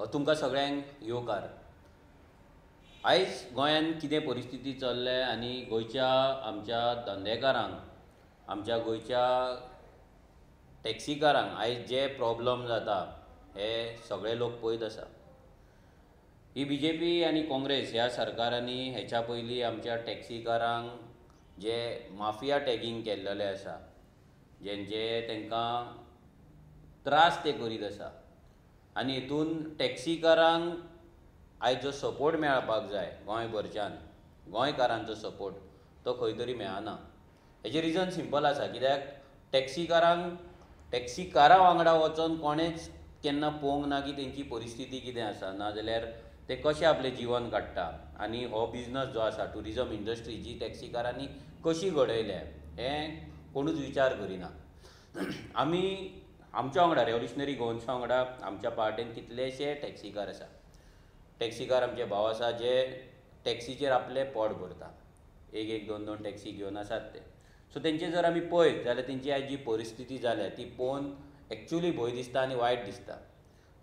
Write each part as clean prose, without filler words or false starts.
तुमकां सगळ्यांक येवकार. आयज गोंयांत कितें परिस्थिती चल्ले आनी गोंयच्या आमच्या धंदेकारांक, आमच्या गोंयच्या टॅक्सीकारांक आयज जे प्रॉब्लम जाता हे सगळे लोक पळयत आसा. ही BJP आनी काँग्रेस ह्या सरकारांनी हेच्या पयलीं आमच्या टॅक्सीकारांक जे माफिया टॅगिंग केल्लेलें आसा, जेंचे तांकां त्रास ते करीत आसा, आनी हितून टॅक्सीकारांक आयज जो सपोर्ट मेळपाक जाय गोंयभरच्यान, गोंयकारांचो सपोर्ट तो खंय तरी मेळना. हेजें रिजन सिंपल आसा, कित्याक टॅक्सीकारां वांगडा वचोन कोणेच केन्ना पळोवंक ना की तेंची परिस्थिती कितें आसा, नाजाल्यार ते कशें आपलें जीवन काडटा आनी हो बिजनस जो आसा ट्युरिजम इंडस्ट्री जी टॅक्सीकारांनी कशी घडयल्या हें कोणूच विचार करिना. आमच्या वांगडा रेव्होल्युशनरी गोवन्सा वांगडा आमच्या पार्टेन कितलेशे टॅक्सीकार आसा. टॅक्सीकार आमचे भाव आसा जे टॅक्सीचेर आपलें पोट भरता, एक दोन दोन टॅक्सी घेवन आसात ते. सो तेंचे जर आमी पळयत जाल्यार तेंची आयज जी परिस्थिती जाल्या ती पळोवन एक्चुली भंय दिसता आनी वायट दिसता.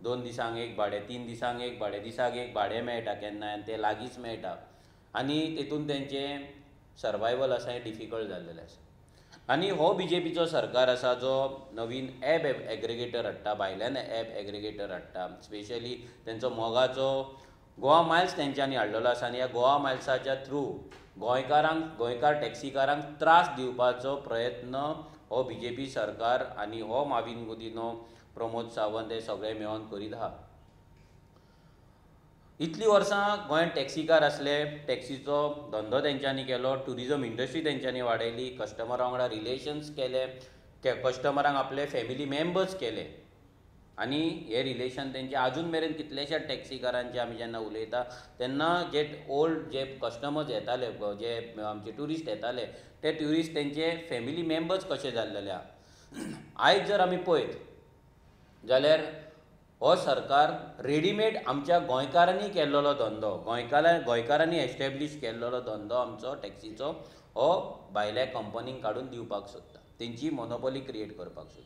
2 दिसांक एक भाडें, 3 दिसांक एक भाडें, दिसाक एक भाडें मेळटा केन्नाय आनी तें लागींच मेळटा आनी तेतून तेंचें सर्वायवल आसा हें डिफिकल्ट जाल्लेलें आसा. आनी हो BJPचो सरकार आसा जो नवीन ॲप एग्रिगेटर हाडटा, भायल्यान ॲप एग्रिगेटर हाडटा. स्पेशली तेंचो मोगाचो गोवा मायल्स तेंच्यांनी हाडलेलो आसा आनी ह्या गोवा मायल्साच्या थ्रू गोंयकार टॅक्सीकारांक त्रास दिवपाचो प्रयत्न हो BJP सरकार आनी हो माविन गुदिन्हो, प्रमोद सावंत हे सगळे मेळोन करीत आहा. इतलीं वर्सां गोंयांत टॅक्सीकार आसले, टॅक्सीचो धंदो तेंच्यांनी केलो, ट्युरिजम इंडस्ट्री तेंच्यांनी वाडयली, कस्टमरा वांगडा रिलेशन्स केले, कस्टमरांक आपले फॅमिली मेंबर्स केले आनी हे रिलेशन तेंचे आजून मेरेन कितलेशे टॅक्सीकारांचे आमी जेन्ना उलयता तेन्ना जे ओल्ड जे कस्टमर्स येताले, जे आमचे ट्युरिस्ट येताले, ते ट्युरिस्ट तेंचे फॅमिली मेंबर्स कशे जाल्लेले आहा. आयज जर आमी पळयत जाल्यार हो सरकार रेडीमेड आमच्या गोंयकारांनी केल्लो धंदो, गोंयकारांनी एस्टॅब्लीश केल्लो धंदो आमचो टॅक्सीचो हो भायल्या कंपनींक काडून दिवपाक सोदता, तेंची मोनोपॉली क्रिएट करपाक सोदता.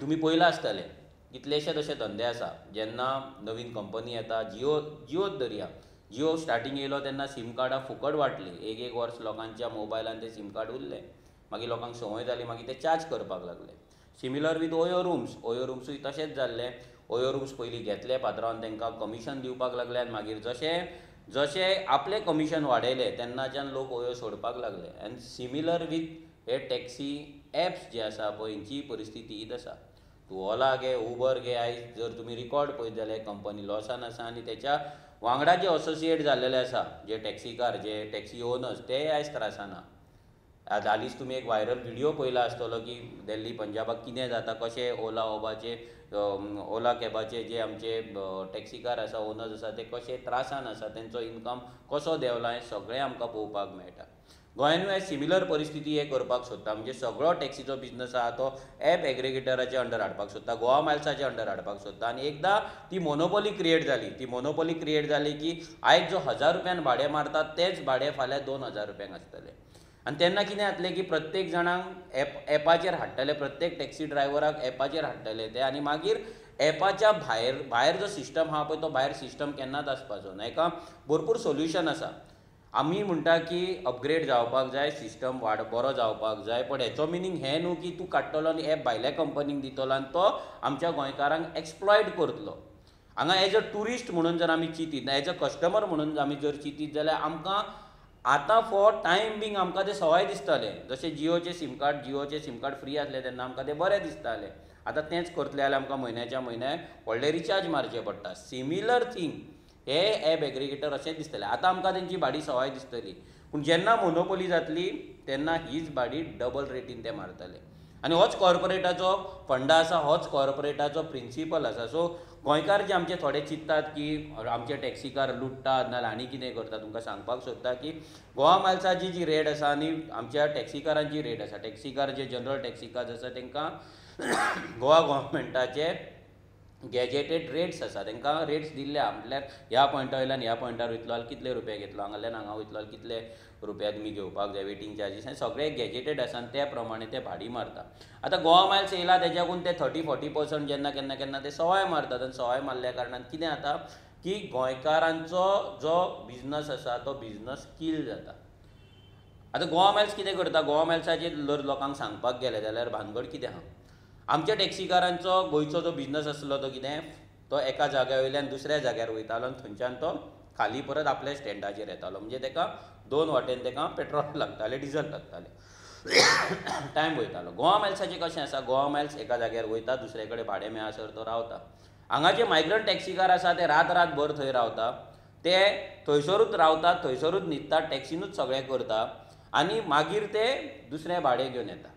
तुमी पळयलां आसतलें कितलेशे तशे धंदे आसा जेन्ना नवीन कंपनी येता. जियोच धरया, जियो स्टार्टींग येयलो तेन्ना सीम कार्डां फुकट वाटलीं. एक वर्स लोकांच्या मोबायलान ते सीम कार्ड उरले, मागीर लोकांक संवय जाली, मागीर ते चार्ज करपाक लागले. सिमिलर वीथ ओयो रुम्सूय तशेंच जाल्लें. ओयो रूम्स पयलीं घेतले पात्रांवान, तांकां कमिशन दिवपाक लागले आनी मागीर जशें आपलें कमिशन वाडयलें तेन्नाच्यान लोक ओयो सोडपाक लागले. आनी सिमिलर वीथ हे टॅक्सी ॲप्स जे आसा पळय हेंची परिस्थिती हीच आसा. तूं ओला घे, उबर घे, आयज जर तुमी रिकॉर्ड पळयत जाल्यार कंपनी लॉसान आसा आनी तेच्या वांगडा जे असोसिएट जाल्लेले आसा, जे टॅक्सीकार, जे टॅक्सी ओनर्स, ते आयज त्रासान आहा. हालींच तुमी एक व्हायरल व्हिडियो पळयला आसतलो की दिल्ली पंजाबाक कितें जाता, कशें ओला कॅबाचे जे आमचे टॅक्सीकार आसा, ओनर्स आसा, ते कशे त्रासान आसा, तेंचो इनकम कसो देंवला हें सगळें आमकां पळोवपाक मेळटा. गोंयानूय आयज सिमिलर परिस्थिती हे करपाक सोदता, म्हणजे सगळो टॅक्सीचो बिजनस आहा तो ॲप एग्रिगेटराचे अंडर हाडपाक सोदता, गोवा मायल्साचे अंडर हाडपाक सोदता. आनी एकदां ती मोनोपॉली क्रिएट जाली की आयज जो 1000 रुपयान भाडें मारतात तेंच भाडें फाल्यां 2000 रुपयांक आसतलें. आनी तेन्ना कितें जातलें की प्रत्येक जाणांक एपाचेर हाडटले, प्रत्येक टॅक्सी ड्रायव्हराक एपाचेर हाडटले ते, आनी मागीर एपाच्या भायर जो सिस्टम आहा पळय तो भायर सिस्टम केन्नाच आसपाचो ना. हेका भरपूर सोल्युशन आसा. आमी म्हणटा की अपग्रेड जावपाक जाय, सिस्टम बरो जावपाक जाय, पण हेचो मिनींग हें न्हू की तूं काडटलो आनी एप भायल्या कंपनीक दितलो आनी तो आमच्या गोंयकारांक एक्सप्लॉयट करतलो. हांगा एज अ ट्युरिस्ट म्हणून जर आमी चिंतीत, एज अ कस्टमर म्हणून आमी जर चिंतीत जाल्यार आमकां आतां फॉर टायम बींग आमकां तें सवाय दिसतालें. जशें जियोचें सीम कार्ड फ्री आसलें तेन्ना आमकां तें बरें दिसतालें. आतां तेंच करतले जाल्यार आमकां म्हयन्याच्या म्हयन्याक व्हडले रिचार्ज मारचे पडटा. सिमिलर थिंग हे ॲप एग्रिगेटर अशेंच दिसतलें. आतां आमकां तेंची भाडी सवाय दिसतली, पूण जेन्ना मोनोपॉली जातली तेन्ना हीच भाडी डबल रेटीन ते मारतले. आनी होच कॉर्पोरेटाचो फंडा आसा, होच कॉर्पोरेटाचो प्रिंसिपल आसा. सो गोंयकार जे आमचे थोडे चिंततात की आमचे टॅक्सीकार लुट्टात नाजाल्यार आनी कितें करता, तुमकां सांगपाक सोदता की गोवा मायल्साची जी रेट आसा आनी आमच्या टॅक्सीकारांची रेट आसा, टॅक्सीकार जे जनरल टॅक्सीकार आसा तांकां गोवा गव्हर्मेंटाचे गॅजेटेड रेट्स आसा, तांकां रेट्स दिल्ल्या म्हटल्यार ह्या पॉयंटा वयल्यान ह्या पॉयंटार वयतलो जाल्यार कितले रुपया घेतलो, हांगाल्यान हांगा वयतलो जाल्यार कितले रुपया तुमी घेवपाक जाय, वेटींग चार्जीस हें सगळें गॅजेटेड आसा आनी त्या प्रमाणे ते भाडी मारता. आतां गोवा मायल्स येयला तेज्याकून ते 30-40% जेन्ना केन्ना केन्ना ते सवाय मारतात, आनी सवाय मारल्या कारणान कितें जाता की गोंयकारांचो जो बिजनस आसा तो बिजनस किल जाता. आतां गोवा मायल्स कितें करता, गोवा मायल्साचेर जर लोकांक सांगपाक गेले जाल्यार भानगड कितें आहा, आमच्या टॅक्सीकारांचो गोंयचो जो बिजनस आसलो तो कितें, तो एका जाग्या वयल्यान दुसऱ्या जाग्यार वयतालो आनी थंयच्यान तो खाली परत आपल्या स्टँडाचेर येतालो. म्हणजे ताका दोन वाटेन ताका पेट्रोल लागतालें, डिझल लागतालें, टायम वयतालो. गोवा मायल्साचें कशें आसा, गोवा मायल्स एका जाग्यार वयता, दुसरे कडेन भाडें मेळासर तो रावता. हांगा जे मायग्रंट टॅक्सीकार आसा ते रातभर थंय रावता, ते थंयसरूच रावतात, थंयसरूच न्हिदतात, टॅक्सीनूच सगळें करता आनी मागीर ते दुसरें भाडें घेवन येता.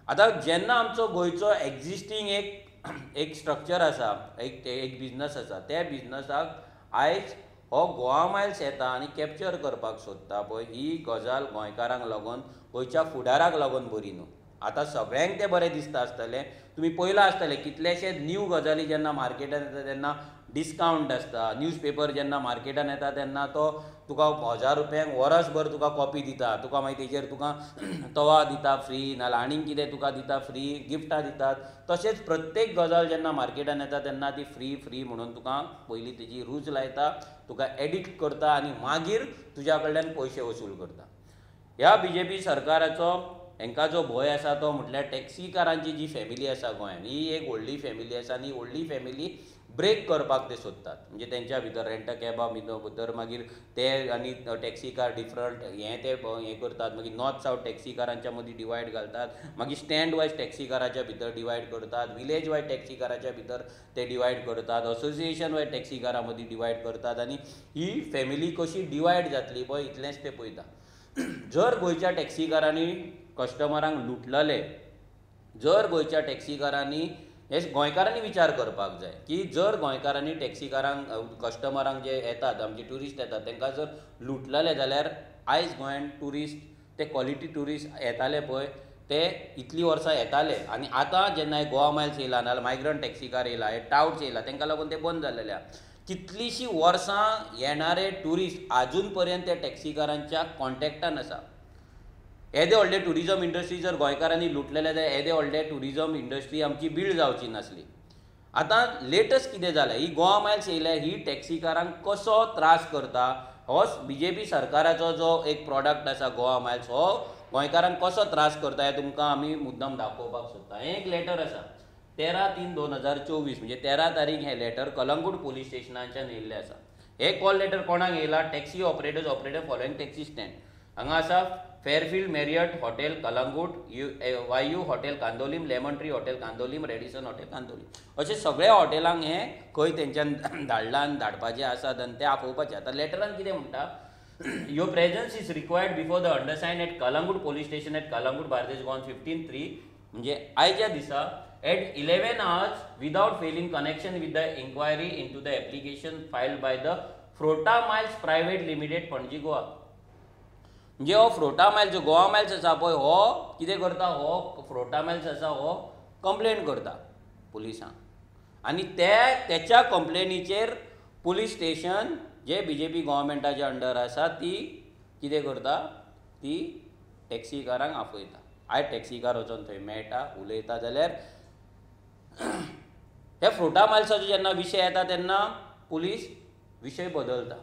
आतां जेन्ना आमचो गोंयचो एक्जिस्टींग एक स्ट्रक्चर आसा, एक बिजनस आसा, त्या बिजनसाक आयज हो गोवा मायल्स येता आनी कॅप्चर करपाक सोदता पळय, ही गजाल गोंयकारांक लागून, गोंयच्या फुडाराक लागून बरी न्हू. आतां सगळ्यांक तें बरें दिसता आसतलें, तुमी पळयलां आसतलें कितलेशेच न्यू गजाली जेन्ना मार्केटान येता तेन्ना डिस्कावंट आसता. न्यूजपेपर जेन्ना मार्केटान येता तेन्ना तो तुका 1000 रुपयांक वर्सभर तुका कॉपी दिता, तुका मागीर तेजेर तुका तवा दिता फ्री, नाल्यार आनीक कितें तुका दिता फ्री, गिफ्टां दितात. तशेंच प्रत्येक गजाल जेन्ना मार्केटान येता तेन्ना ती फ्री म्हणून तुका पयलीं तेजी रूच लायता, तुका एडिक्ट करता आनी मागीर तुज्या कडल्यान पयशे वसूल करता. ह्या BJP सरकाराचो हांकां जो भंय आसा तो म्हटल्यार टॅक्सीकारांची जी फॅमिली आसा गोंयांत, ही एक व्हडली फॅमिली आसा आनी व्हडली फॅमिली ब्रेक करपाक ते सोदतात. म्हणजे तेंच्या भितर रेंट अ कॅबा भितर मागीर ते आनी टॅक्सीकार डिफरंट हें करतात, मागीर नॉर्थ सावथ टॅक्सीकारांच्या मदीं डिवायड घालतात, मागीर स्टँड वायज टॅक्सीकाराच्या भितर डिवायड करतात, विलेज वायज टॅक्सीकाराच्या भितर ते डिवायड करतात, असोसिएशन वायज टॅक्सीकारां मदीं डिवायड करतात आनी ही फॅमिली कशी डिवायड जातली पळय इतलेंच ते पळयता. जर गोंयच्या टॅक्सीकारांनी कस्टमरांक लुटलेले, जर गोंयच्या टॅक्सीकारांनी हे गोंयकारांनी विचार करपाक जाय की जर गोंयकारांनी टॅक्सीकारांक कस्टमरांक जे येतात, आमचे ट्युरिस्ट येतात, तांकां जर लुटलेले जाल्यार आयज गोंयांत ट्युरिस्ट ते क्वॉलिटी ट्युरिस्ट येताले पळय ते इतलीं वर्सां येताले आनी आतां जेन्ना गोवा मायल्स येयला नाल्यार मायग्रंट टॅक्सीकार येयला, हे टावट्स येयला, तांकां लागून ते बंद जाल्लेले आहा. कितलींशीं वर्सां येणारे ट्युरिस्ट आजून पर्यंत त्या टॅक्सीकारांच्या कॉन्टॅक्टान आसा. येदे व्हडले ट्युरिजम इंडस्ट्री जर गोंयकारांनी लुटलेले जाल्यार येदे व्हडले ट्युरिजम इंडस्ट्री आमची बिल्ड जावची नासली. आतां लेटस्ट कितें जालें, ही गोवा मायल्स येयल्या, ही टॅक्सीकारांक कसो त्रास करता, हो BJP सरकाराचो जो एक प्रॉडक्ट आसा गोवा मायल्स, हो गोंयकारांक कसो त्रास करता हें तुमकां आमी मुद्दम दाखोवपाक सोदता. हें एक लेटर आसा 13/3/2024, म्हणजे 13 तारीख हें लेटर कलंगूट पुलीस स्टेशनाच्यान येयल्लें आसा. हे कॉल लेटर कोणाक येयला, taxi operator following taxi stand. हांगा आसा फेरफील्ड मॅरियट हॉटेल कलंगूट, वायू hotel Candolim, lemon tree hotel Candolim, Radisson hotel Candolim, अशें सगळ्या हॉटेलांक हें खंय तेंच्यान धाडपाचें आसात आनी तें आपोवपाचें. आतां लेटरान कितें म्हणटा, your presence is required before the undersigned at Calangute police station at Calangute Bardez Goan 15/3, म्हणजे आयच्या दिसा at 11 hours without failing connection with the inquiry into the application filed by the Frota Miles Private Limited, Panaji Goa. म्हणजे हो फ्रोटा मायल्स जो गोवा मायल्स आसा पळय, हो कितें करता, हो फ्रोटा मायल्स आसा हो कंप्लेन करता पुलिसांक आनी तेच्या कंप्लेनीचेर पुलीस स्टेशन जे BJP गव्हर्मेंटाच्या अंडर आसा ती कितें करता, ती टॅक्सीकारांक आफयता. आयज टॅक्सीकार वचून थंय मेळटा, उलयता जाल्यार हे फ्रोटा मायल्साचो जेन्ना विशय येता तेन्ना पुलीस विशय बदलता.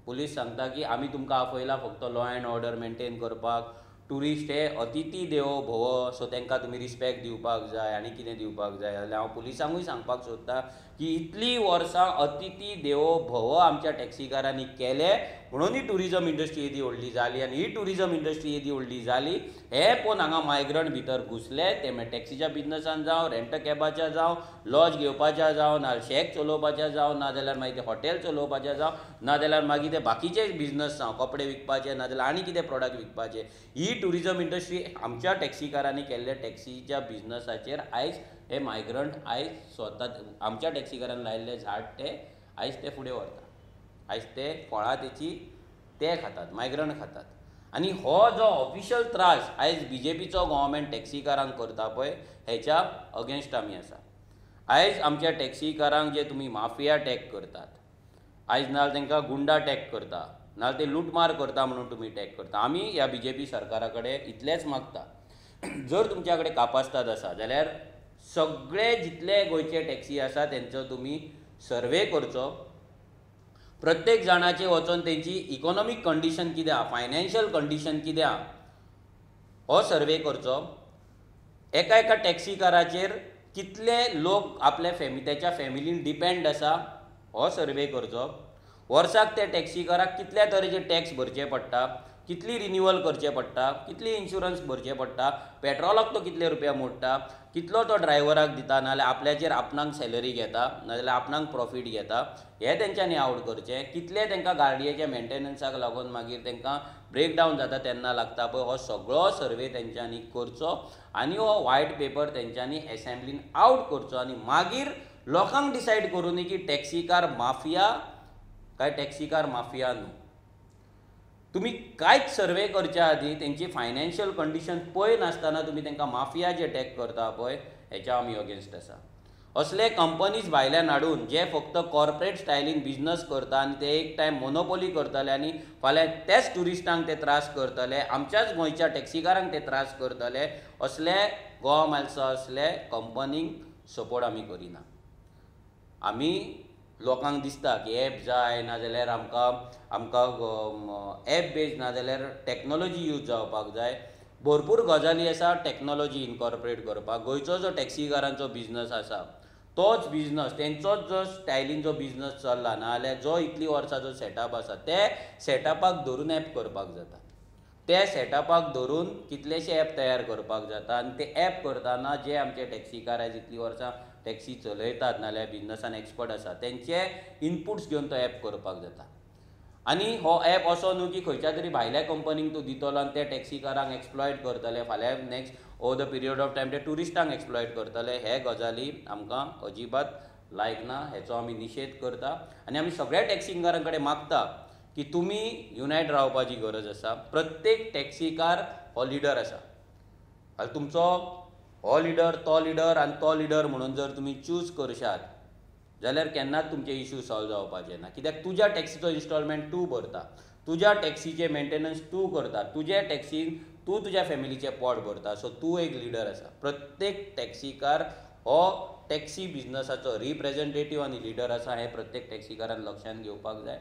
पुलीस सांगता की आमी तुमकां आपयला फक्त लॉ अँड ऑर्डर मेंटेन करपाक, ट्युरिस्ट हे अतिथी देवो भव, सो तांकां तुमी रिस्पेक्ट दिवपाक जाय आनी कितें दिवपाक जाय. जाल्यार हांव पुलिसांकूय सांगपाक सोदता की इतलीं वर्सां अतिथी देवो भव आमच्या टॅक्सीकारांनी केले म्हणून ही ट्युरिजम इंडस्ट्री येदी व्हडली जाली आनी ही ट्युरिजम इंडस्ट्री येदी व्हडली जाली हे पळोवन हांगा मायग्रंट भितर घुसले. ते मागीर टॅक्सीच्या बिजनसान जावं, रेंट अ कॅबाच्या जावं, लॉज घेवपाच्या जावं, ना शेक चलोवपाच्या जावं, ना जाल्यार मागीर ते हॉटेल चलोवपाचें जावं, ना जाल्यार मागीर ते बाकीचे बिजनस जावं, कपडे विकपाचे, ना जाल्यार आनी कितें प्रॉडक्ट विकपाचे. ही ट्युरिजम इंडस्ट्री आमच्या टॅक्सीकारांनी केल्ल्या टॅक्सीच्या बिजनसाचेर आयज हे मायग्रंट आयज स्वता आमच्या टॅक्सीकारांनी लायिल्लें झाड ते आयज ते फुडें व्हरता. आयज ते फळां तेची ते खातात, मायग्रंट खातात. आनी हो जो ऑफिशियल त्रास आयज BJPचो गव्हर्मेंट टॅक्सीकारांक करता पळय हेच्या अगेन्स्ट आमी आसा. आयज आमच्या टॅक्सीकारांक जे तुमी माफिया टॅग करतात, आयज नाजाल्यार तांकां गुंडा टॅग करता, नाजाल्यार ते लुटमार करता म्हणून तुमी टॅग करता. आमी ह्या BJP सरकारा कडेन इतलेंच मागता, जर तुमच्या कडेन कापास्ताद आसा जाल्यार सगळे जितले गोंयचे टॅक्सी आसा तेंचो तुमी सर्वे करचो. प्रत्येक जाणाचे वचून तेंची इकॉनॉमीक कंडिशन कितें आहा, फायनान्शियल कंडिशन कितें आहा हो सर्वे करचो. एका एका टॅक्सीकाराचेर कितले लोक आपल्या तेच्या फॅमिलीन डिपेंड आसा हो सर्वे करचो. वर्साक त्या टॅक्सीकाराक कितल्या तरेचे टॅक्स भरचे पडटा, कितली रिन्यूवल करचें पडटा, कितली इन्शुरन्स भरचें पडटा, पेट्रोलाक तो कितले रुपया मोडटा, कितलो तो ड्रायव्हराक दिता, नाजाल्यार आपल्याचेर आपणाक सॅलरी घेता, नाजाल्यार आपणाक प्रॉफीट घेता, हें तेंच्यांनी आवट करचें. कितले तांकां गाडयेच्या मेंटेनन्साक लागून मागीर तांकां ब्रेकडावन जाता तेन्ना लागता पळय, हो सगळो सर्वे तेंच्यांनी करचो आनी हो व्हायट पेपर तेंच्यांनी एसेंब्लीन आवट करचो. आनी मागीर लोकांक डिसायड करूनी की टॅक्सीकार माफिया काय टॅक्सीकार माफिया न्हू. तुमी कांयच सर्वे करच्या आदीं तेंची फायनान्शियल कंडिशन पळय नासतना तुमी तांकां माफिया जे टॅग करता पळय हेच्या आमी अगेन्स्ट आसा. असले कंपनीज भायल्यान हाडून जे फक्त कॉर्पोरेट स्टायलीन बिजनस करता आनी ते एक टायम मोनोपोली करतले आनी फाल्यां तेच ट्युरिस्टांक ते त्रास करतले, आमच्याच गोंयच्या टॅक्सीकारांक ते त्रास करतले, असले गोवा मायल्सा असले कंपनींक सपोर्ट आमी करिना. आमी लोकांक दिसता की एप जाय, नाजाल्यार आमकां एप बेज नाजाल्यार टॅक्नॉलॉजी यूज जावपाक जाय. भरपूर गजाली आसा टॅक्नॉलॉजी इनकॉर्पोरेट करपाक. गोंयचो जो टॅक्सीकारांचो बिजनस आसा तोच बिजनस, तेंचोच जो स्टायलीन जो बिजनस चल्ला, नाजाल्यार जो इतली वर्सां जो सेटअप आसा ते सेटअपाक धरून एप करपाक जाता. ते सेटअपाक धरून कितलेशे एप तयार करपाक जाता आनी ते एप करतना जे आमचे टॅक्सीकार आयज इतलीं वर्सां टॅक्सी चलयतात नाजाल्यार बिजनसान एक्सपर्ट आसा तेंचे इनपुट्स घेवन तो एप करपाक जाता. आनी हो एप असो न्हू की खंयच्या तरी भायल्या कंपनीक तूं दितलो आनी ते टॅक्सीकारांक एक्सप्लॉयट करतले, फाल्यां next over the period of time ते ट्युरिस्टांक एक्सप्लॉयट करतले. हे गजाली आमकां अजिबात लायक ना, हेचो आमी निशेध करता. आनी आमी सगळ्या टॅक्सीकारां कडेन मागता की तुमी युनायट रावपाची गरज आसा. प्रत्येक टॅक्सीकार हो लिडर आसा. तुमचो हो लिडर, तो लिडर आनी तो लिडर म्हणून जर तुमी चूज करशात जाल्यार केन्नाच तुमचे इश्यू सॉल्व जावपाचे ना. कित्याक तुज्या टॅक्सीचो इन्स्टॉलमेंट तूं भरता, तुज्या टॅक्सीचे मेंटेनन्स तूं करता, तुज्या टॅक्सीन तूं तुज्या फॅमिलीचें पोट भरता. सो तूं एक लिडर आसा. प्रत्येक टॅक्सीकार हो टॅक्सी बिजनसाचो रिप्रेझेंटेटीव आनी लिडर आसा. हें प्रत्येक टॅक्सीकारान लक्षांत घेवपाक जाय.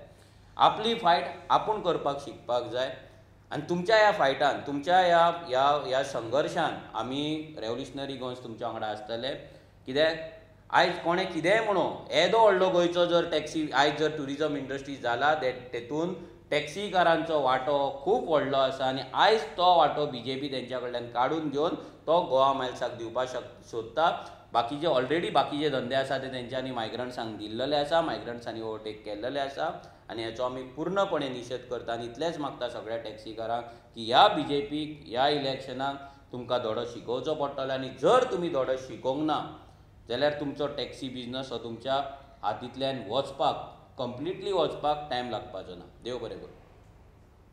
आपली फायट आपूण करपाक शिकपाक जाय. आनी तुमच्या ह्या फायटान, तुमच्या ह्या संघर्शान आमी रेव्होल्युशनरी गोंयस तुमच्या वांगडा आसतले. कित्याक आयज कोणें कितेंय म्हणो, येदो व्हडलो गोंयचो जर टॅक्सी आयज जर ट्युरिजम इंडस्ट्री जाला तेतून टॅक्सीकारांचो वांटो खूब व्हडलो आसा. आनी आयज तो वांटो BJP तेंच्या कडल्यान काडून घेवन तो गोवा मायल्साक दिवपाक सोदता. बाकीचे ऑलरेडी बाकीचे धंदे आसा ते तेंच्यांनी मायग्रंट्सांक दिल्लेले आसा, मायग्रंट्सांनी ओवरटेक केल्लेले आसा. आनी हेचो आमी पूर्णपणे निशेध करता. आनी इतलेंच मागता सगळ्या टॅक्सीकारांक की ह्या BJPक ह्या इलेक्शनाक तुमकां धडो शिकोवचो पडटलो. आनी जर तुमी धडो शिकोवंक ना जाल्यार तुमचो टॅक्सी बिजनस हो तुमच्या हातींतल्यान वचपाक, कंप्लिटली वचपाक टायम लागपाचो ना. देव बरें करूं.